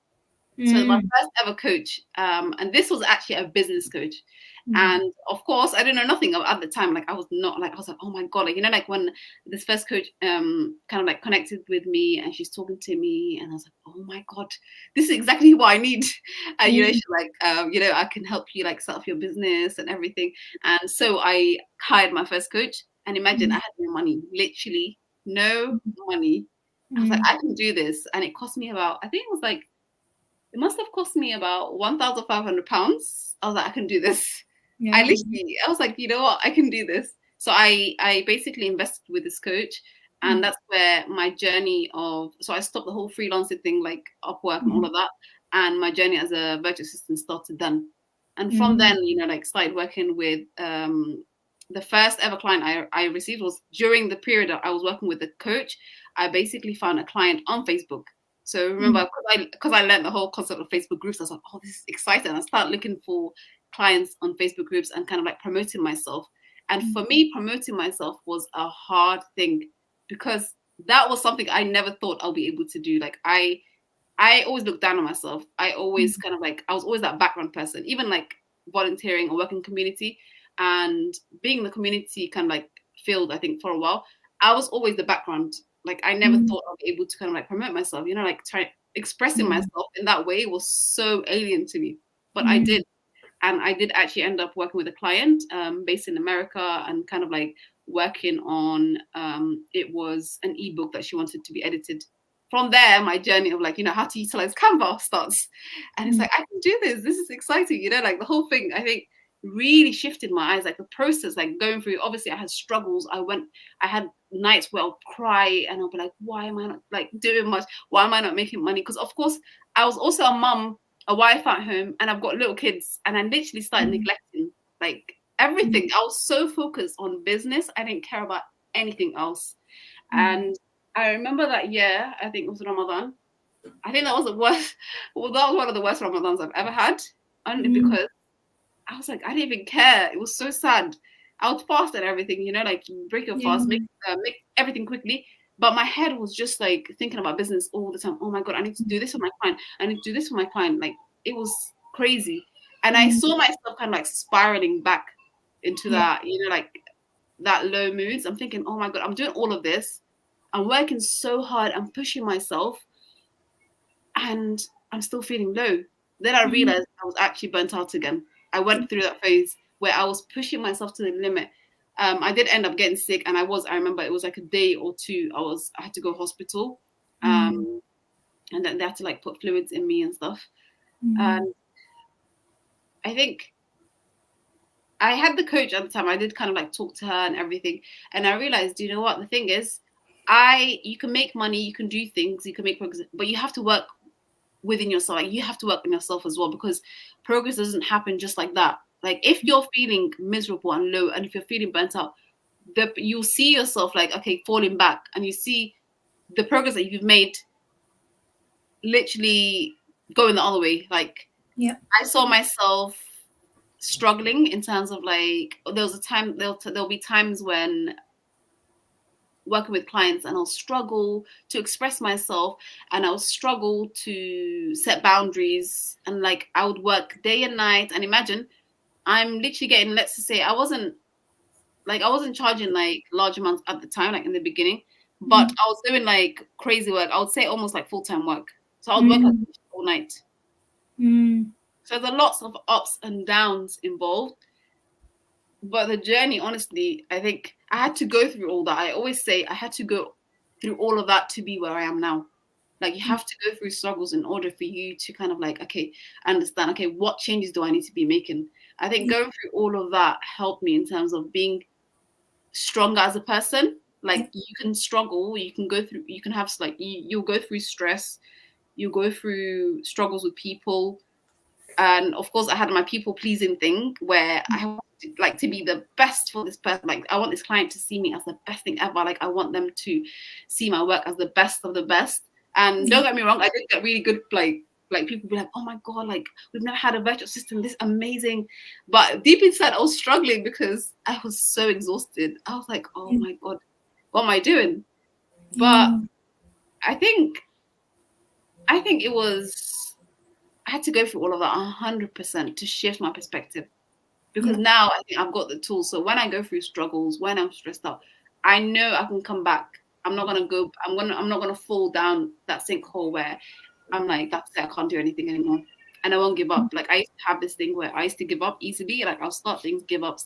So my first ever coach, and this was actually a business coach. And of course, I didn't know nothing at the time. Like I was like, oh my God, like, like when this first coach kind of like connected with me, and she's talking to me, and I was like, oh my God, this is exactly what I need. And she's like, I can help you like set up your business and everything. And so I hired my first coach, and imagine I had no money, literally no money. I was like, I can do this. And it cost me about, I think it was like, it must have cost me about £1,500. I was like, I can do this. Yeah. I was like, you know what, I can do this. So I basically invested with this coach, and that's where my journey so I stopped the whole freelancing thing, like Upwork and all of that, and my journey as a virtual assistant started then. And from then, like started working with the first ever client I received was during the period that I was working with the coach. I basically found a client on Facebook. So remember, because I learned the whole concept of Facebook groups, I was like, oh, this is exciting. I started looking for clients on Facebook groups and kind of like promoting myself. And for me, promoting myself was a hard thing because that was something I never thought I'll be able to do. Like I always looked down on myself. I always kind of like, I was always that background person, even like volunteering or working community and being in the community kind of like field, I think for a while, I was always the background. Like I never thought I'd be able to kind of like promote myself, like expressing myself in that way was so alien to me, but I did. And I did actually end up working with a client based in America and kind of like working on, it was an ebook that she wanted to be edited. From there, my journey of like, how to utilize Canva starts. And it's like, I can do this. This is exciting. Like the whole thing, I think really shifted my eyes, like the process, like going through, obviously I had struggles. I had nights where I'll cry and I'll be like, why am I not like doing much? Why am I not making money? Because of course I was also a mum, a wife at home, and I've got little kids, and I literally started neglecting like everything. I was so focused on business, I didn't care about anything else. And I remember that year, I think it was Ramadan. I think that was the worst. Well, that was one of the worst Ramadans I've ever had, only because I was like, I didn't even care. It was so sad. I would fast and everything, like you break your fast, make everything quickly. But my head was just like thinking about business all the time. Oh my God, I need to do this for my client. I need to do this for my client. Like it was crazy. And I saw myself kind of like spiraling back into that, like that low moods. I'm thinking, oh my God, I'm doing all of this. I'm working so hard. I'm pushing myself. And I'm still feeling low. Then I realized I was actually burnt out again. I went through that phase where I was pushing myself to the limit. I did end up getting sick, and I remember it was like a day or two. I had to go to hospital, and then they had to like put fluids in me and stuff. And I think I had the coach at the time. I did kind of like talk to her and everything, and I realized, you know what? The thing is, you can make money, you can do things, you can make progress, but you have to work within yourself. Like you have to work on yourself as well, because progress doesn't happen just like that. Like if you're feeling miserable and low, and if you're feeling burnt out, you'll see yourself like, okay, falling back, and you see the progress that you've made literally going the other way. Like I saw myself struggling in terms of like, there was a time, there'll be times when working with clients and I'll struggle to express myself, and I'll struggle to set boundaries, and like I would work day and night. And imagine I'm literally getting, let's just say I wasn't charging like large amounts at the time, like in the beginning, but I was doing like crazy work. I would say almost like full-time work. So I would work like all night. So there's a lots of ups and downs involved. But the journey, honestly, I think I had to go through all that. I always say I had to go through all of that to be where I am now. Like you have to go through struggles in order for you to kind of like, okay, understand, okay, what changes do I need to be making? I think going through all of that helped me in terms of being stronger as a person. Like you can struggle, you can go through, you can have like, you'll go through stress, you'll go through struggles with people. And of course I had my people pleasing thing where I wanted like to be the best for this person. Like I want this client to see me as the best thing ever. Like I want them to see my work as the best of the best. And don't get me wrong, I did get really good, like people be like, oh my God, like we've never had a virtual assistant this amazing. But deep inside I was struggling because I was so exhausted. I was like, oh my God, what am I doing? But I think it was, I had to go through all of that 100% to shift my perspective, because now I think I've got the tools. So when I go through struggles, when I'm stressed out, I know I can come back. I'm not gonna fall down that sinkhole where I'm like, that's it, I can't do anything anymore, and I won't give up. Like I used to have this thing where I used to give up easily. Like I'll start things, give up,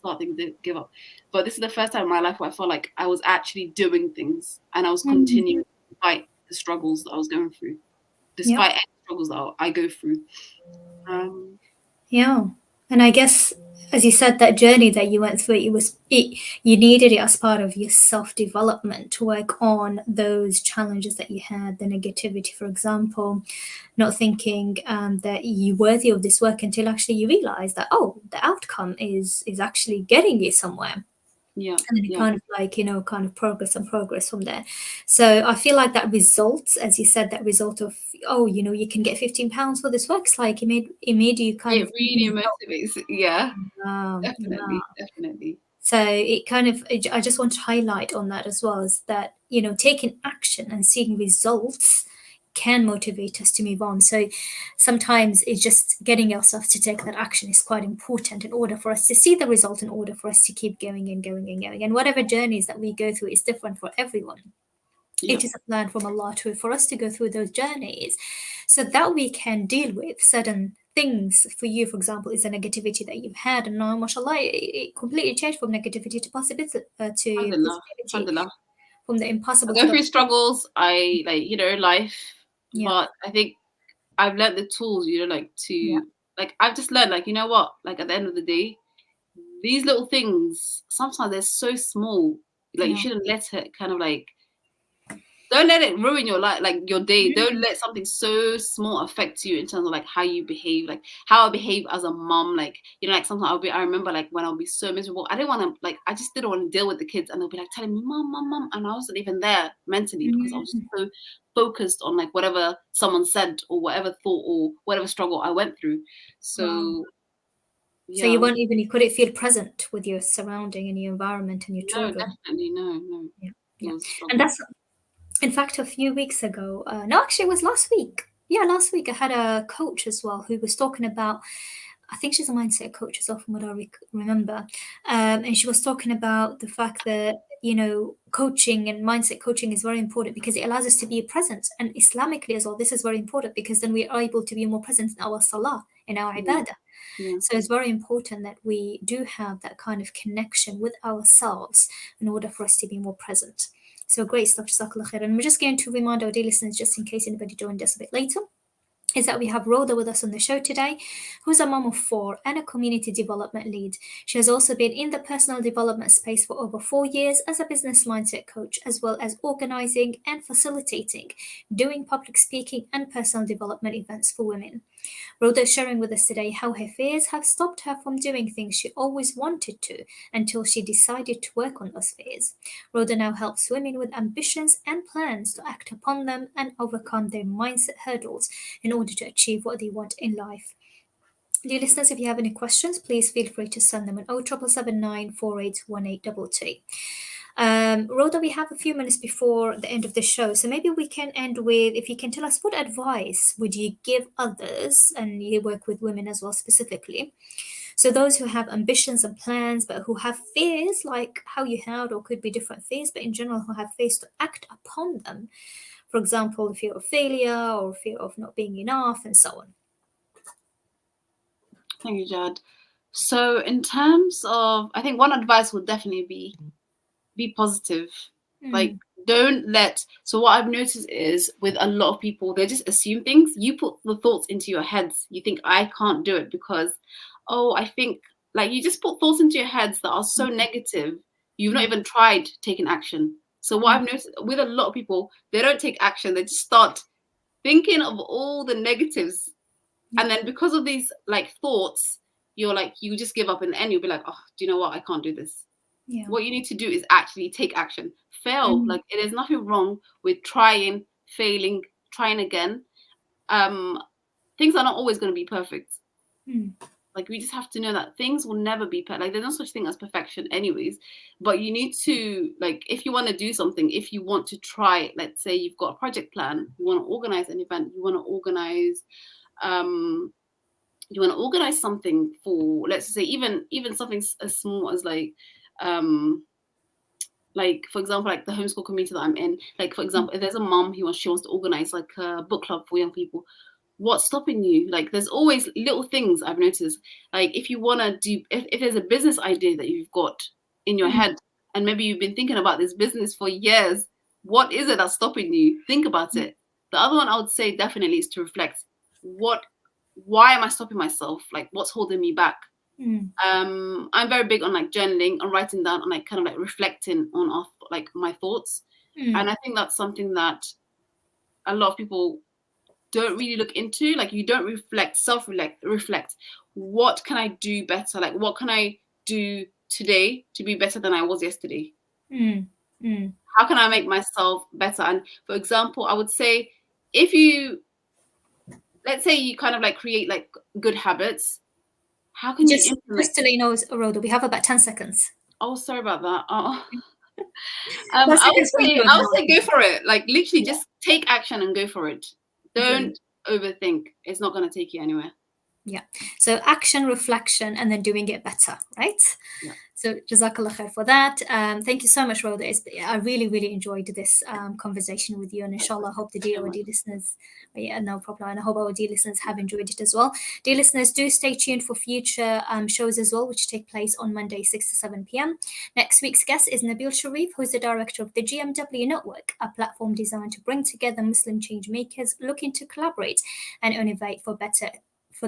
give up. But this is the first time in my life where I felt like I was actually doing things and I was continuing to fight. the struggles that I was going through, despite any struggles that I go through. Yeah. And I guess, as you said, that journey that you went through, you needed it as part of your self-development to work on those challenges that you had, the negativity, for example, not thinking that you're worthy of this work until actually you realize that, oh, the outcome is actually getting you somewhere. Yeah. And then it kind of like, kind of progress and progress from there. So I feel like that result, as you said, that result of, oh, you can get £15 for this work, it's like it made you kind of. It really motivates. Yeah. Wow. Definitely. So it kind of, I just want to highlight on that as well, is that, taking action and seeing results can motivate us to move on. So sometimes it's just getting yourself to take that action is quite important in order for us to see the result, in order for us to keep going and going and going. And whatever journeys that we go through is different for everyone. It is a plan from Allah for us to go through those journeys so that we can deal with certain things. For you, for example, is the negativity that you've had, and now, mashallah, it completely changed from negativity to positivity, from the impossible I go through struggles. I life, but I think I've learned the tools, I've just learned, at the end of the day, these little things, sometimes they're so small, you shouldn't let it kind of don't let it ruin your life, your day. Don't let something so small affect you in terms of how you behave, how I behave as a mom. Sometimes I remember when I'll be so miserable. I didn't want to I just didn't want to deal with the kids, and they'll be telling me, mom, and I wasn't even there mentally because I was so focused on whatever someone said or whatever thought or whatever struggle I went through. So So you couldn't feel present with your surrounding and your environment and your children. No, definitely no. Yeah. And that's, in fact, a few weeks ago, no, actually it was last week. Yeah, last week I had a coach as well who was talking about, I think she's a mindset coach as well, from what I remember. And she was talking about the fact that, coaching and mindset coaching is very important because it allows us to be present. And Islamically as well, this is very important because then we are able to be more present in our salah, in our ibadah. So it's very important that we do have that kind of connection with ourselves in order for us to be more present. So great stuff, Jazakallah khair. And we're just going to remind our dear listeners, just in case anybody joined us a bit later, is that we have Roda with us on the show today, who's a mom of 4 and a community development lead. She has also been in the personal development space for over 4 years as a business mindset coach, as well as organizing and facilitating, doing public speaking and personal development events for women. Roda is sharing with us today how her fears have stopped her from doing things she always wanted to until she decided to work on those fears. Roda now helps women with ambitions and plans to act upon them and overcome their mindset hurdles in order to achieve what they want in life. Dear listeners, if you have any questions, please feel free to send them on 07779 481822. Rhoda, we have a few minutes before the end of the show, so maybe we can end with, if you can tell us, what advice would you give others, and you work with women as well specifically, so those who have ambitions and plans but who have fears like how you had, or could be different fears, but in general who have fears to act upon them, for example, fear of failure or fear of not being enough and so on. Thank you, Jad. So in terms of, I think one advice would definitely be positive. Don't let, so what I've noticed is with a lot of people, they just assume things. You put the thoughts into your heads. You think, I can't do it because, I think, you just put thoughts into your heads that are so negative. You've not even tried taking action. So what I've noticed with a lot of people, they don't take action. They just start thinking of all the negatives. And then because of these thoughts, you're you just give up, and then you'll be like, oh, do you know what? I can't do this. Yeah. What you need to do is actually take action. Fail. There's nothing wrong with trying, failing, trying again. Things are not always going to be perfect. We just have to know that things will never be perfect. There's no such thing as perfection anyways. But you need to, if you want to do something, if you want to try, let's say you've got a project plan, you want to organize an event, you want to organize something for, let's say, even something as small as for example, the homeschool community that I'm in, for example, if there's a mom who she wants to organize a book club for young people, what's stopping you? There's always little things I've noticed. If you want to do, if there's a business idea that you've got in your head, and maybe you've been thinking about this business for years, what is it that's stopping you? Think about it. The other one I would say definitely is to reflect. Why am I stopping myself? Like, what's holding me back? I'm very big on like journaling, on writing down, on like kind of like reflecting on like my thoughts. And I think that's something that a lot of people don't really look into. Like, you don't reflect. What can I do better? Like, what can I do today to be better than I was yesterday? How can I make myself better? And for example, I would say, let's say you kind of like create like good habits, how can you implement? Just to let you know, Roda, we have about 10 seconds. Oh, sorry about that. I would say go for it. Like, literally just take action and go for it. Don't overthink. It's not going to take you anywhere. Yeah. So action, reflection, and then doing it better, right? Yeah. So Jazakallah khair for that. Thank you so much, Roda. I really, really enjoyed this conversation with you. And inshallah, I hope our dear listeners, no problem. And I hope our dear listeners have enjoyed it as well. Dear listeners, do stay tuned for future shows as well, which take place on Monday, 6 to 7 p.m. Next week's guest is Nabil Sharif, who is the director of the GMW Network, a platform designed to bring together Muslim change makers looking to collaborate and innovate for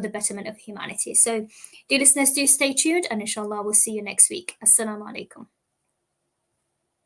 the betterment of humanity. So, dear listeners, do stay tuned, and inshallah, we'll see you next week. Assalamu alaikum.